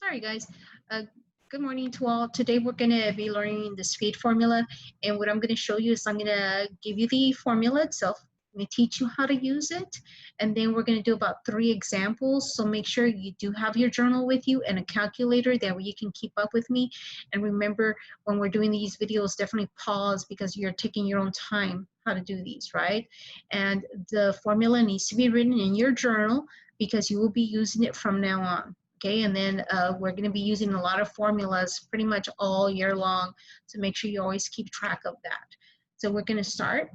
All right, guys. Good morning to all. Today we're going to be learning the speed formula, and what I'm going to show you is I'm going to give you the formula itself. I'm going to teach you how to use it, and then we're going to do about 3 examples. So make sure you do have your journal with you and a calculator, that way you can keep up with me. And remember, when we're doing these videos, definitely pause because you're taking your own time how to do these, right? And the formula needs to be written in your journal because you will be using it from now on. Okay, and then we're going to be using a lot of formulas pretty much all year long, so make sure you always keep track of that. So we're going to start.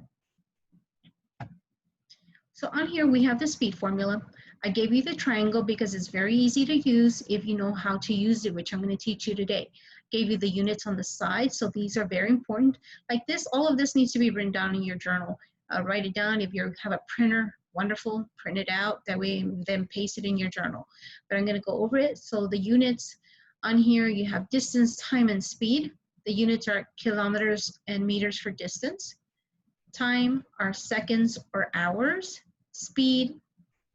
So on here we have the speed formula. I gave you the triangle because it's very easy to use if you know how to use it, which I'm going to teach you today. Gave you the units on the side, so these are very important. Like this, all of this needs to be written down in your journal. Write it down. If you have a printer, wonderful, print it out. That way, then paste it in your journal. But I'm going to go over it. So the units on here, you have distance, time, and speed. The units are kilometers and meters for distance. Time are seconds or hours. Speed,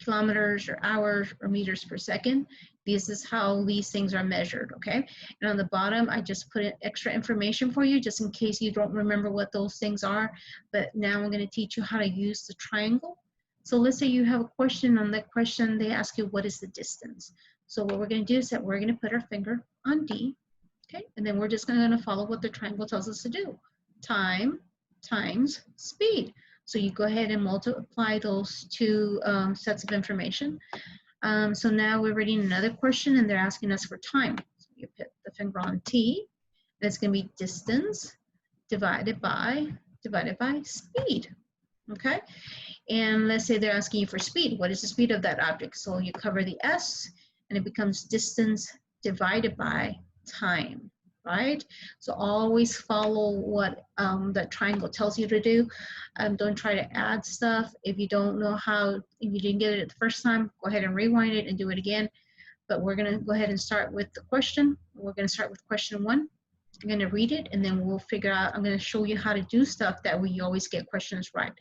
kilometers or hours or meters per second. This is how these things are measured, okay? And on the bottom, I just put in extra information for you just in case you don't remember what those things are. But now I'm going to teach you how to use the triangle. So let's say you have a question. On that question, they ask you, what is the distance? So what we're going to do is that we're going to put our finger on D, okay? And then we're just going to follow what the triangle tells us to do. Time times speed. So you go ahead and multiply those 2 sets of information. So now we're reading another question, and they're asking us for time. So you put the finger on T, and it's going to be distance divided by speed, okay? And let's say they're asking you for speed. What is the speed of that object? So you cover the S, and it becomes distance divided by time, right? So always follow what that triangle tells you to do. Don't try to add stuff. If you don't know how, if you didn't get it the first time, go ahead and rewind it and do it again. But we're going to go ahead and start with the question. We're going to start with question 1. I'm going to read it, and then we'll figure out, I'm going to show you how to do stuff that we always get questions right.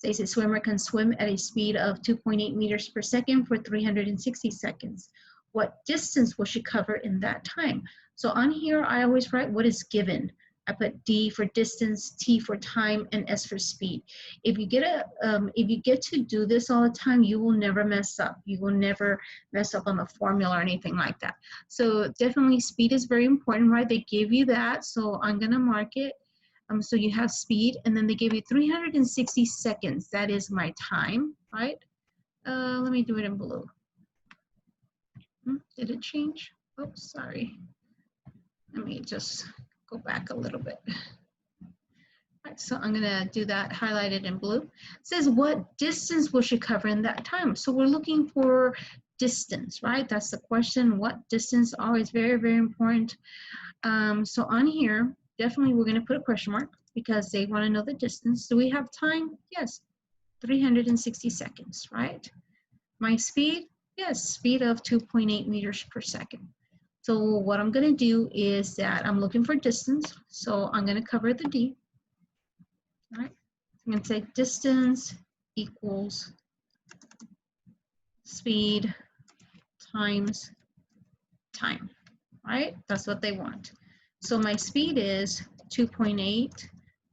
They say swimmer can swim at a speed of 2.8 meters per second for 360 seconds. What distance will she cover in that time? So on here, I always write what is given. I put D for distance, T for time, and S for speed. If you get to do this all the time, you will never mess up. You will never mess up on the formula or anything like that. So definitely speed is very important, right? They give you that, so I'm gonna mark it. So you have speed, and then they give you 360 seconds. That is my time, right? Let me do it in blue. Did it change? Oh, sorry. Let me just go back a little bit. All right, so I'm gonna do that highlighted in blue. It says what distance will she cover in that time? So we're looking for distance, right? That's the question. What distance? Always very, very important. So on here, definitely we're going to put a question mark because they want to know the distance. Do we have time? Yes, 360 seconds, right? My speed? Yes, speed of 2.8 meters per second. So what I'm going to do is that I'm looking for distance. So I'm going to cover the D. All right. I'm going to say distance equals speed times time, right? That's what they want. So my speed is 2.8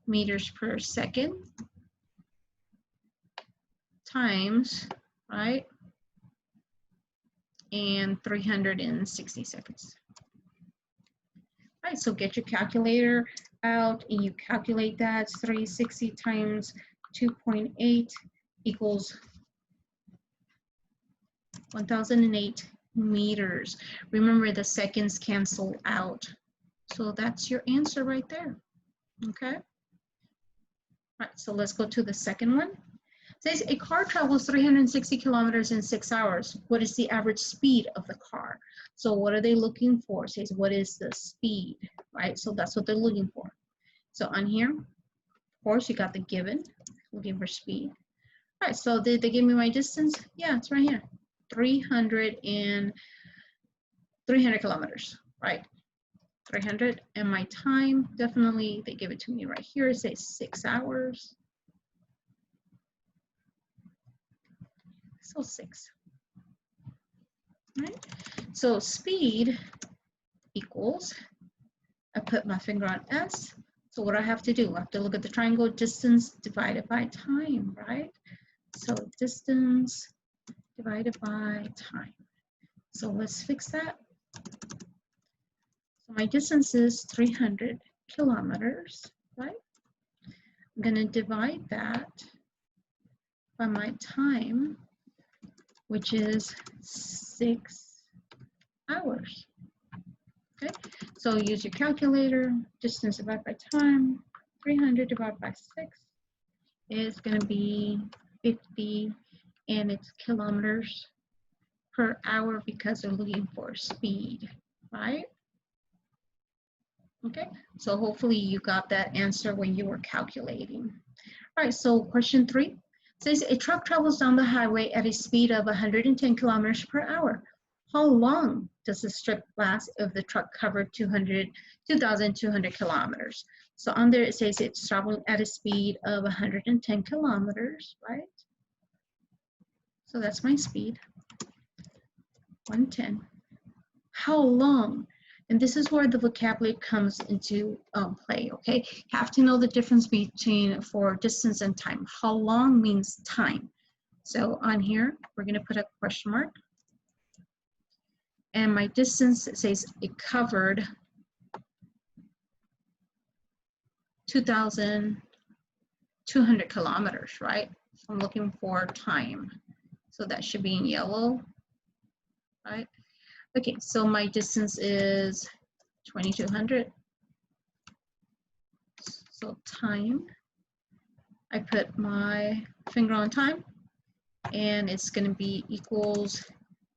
meters per second times, right, and 360 seconds. All right, so get your calculator out and you calculate that. 360 times 2.8 equals 1008 meters. Remember, the seconds cancel out. So that's your answer right there, okay? All right, so let's go to the second one. It says a car travels 360 kilometers in 6 hours. What is the average speed of the car? So what are they looking for? It says what is the speed, right? So that's what they're looking for. So on here, of course, you got the given, looking for speed. All right, so did they give me my distance? Yeah, it's right here, 300 kilometers, right? 300, and my time, definitely, they give it to me right here. It says 6 hours. So 6. Right? So speed equals, I put my finger on S. So what do I have to do? I have to look at the triangle, distance divided by time, right? So distance divided by time. So let's fix that. So my distance is 300 kilometers, right? I'm going to divide that by my time, which is 6 hours. Okay, so use your calculator. Distance divided by time, 300 divided by 6 is going to be 50, and it's kilometers per hour because they're looking for speed, right? Okay, so hopefully you got that answer when you were calculating. All right, so question 3 says a truck travels down the highway at a speed of 110 kilometers per hour. How long does the strip last if the truck covered 2,200 kilometers? So on there it says it's traveling at a speed of 110 kilometers, right? So that's my speed, 110. How long? And this is where the vocabulary comes into play, okay? You have to know the difference between for distance and time. How long means time. So on here, we're gonna put a question mark. And my distance, it says it covered 2,200 kilometers, right? So I'm looking for time. So that should be in yellow, right? Okay, so my distance is 2,200. So time, I put my finger on time, and it's going to be equals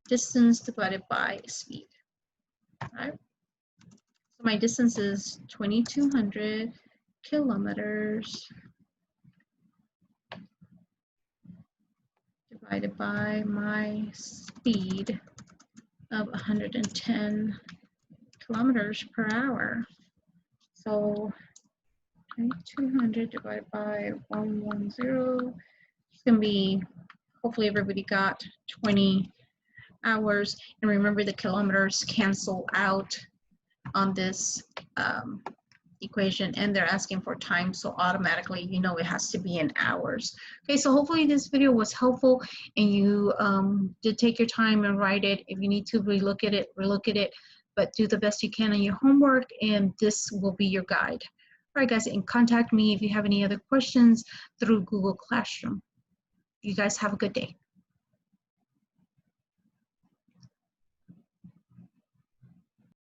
distance divided by speed. Right? So my distance is 2,200 kilometers divided by my speed of 110 kilometers per hour. So 2,200 divided by 110, it's going to be, hopefully everybody got 20 hours. And remember the kilometers cancel out on this equation, and they're asking for time, so automatically you know it has to be in hours. Okay, so hopefully this video was helpful and you did take your time and write it. If you need to relook at it, but do the best you can on your homework, and this will be your guide. All right, guys, and contact me if you have any other questions through Google Classroom. You guys have a good day.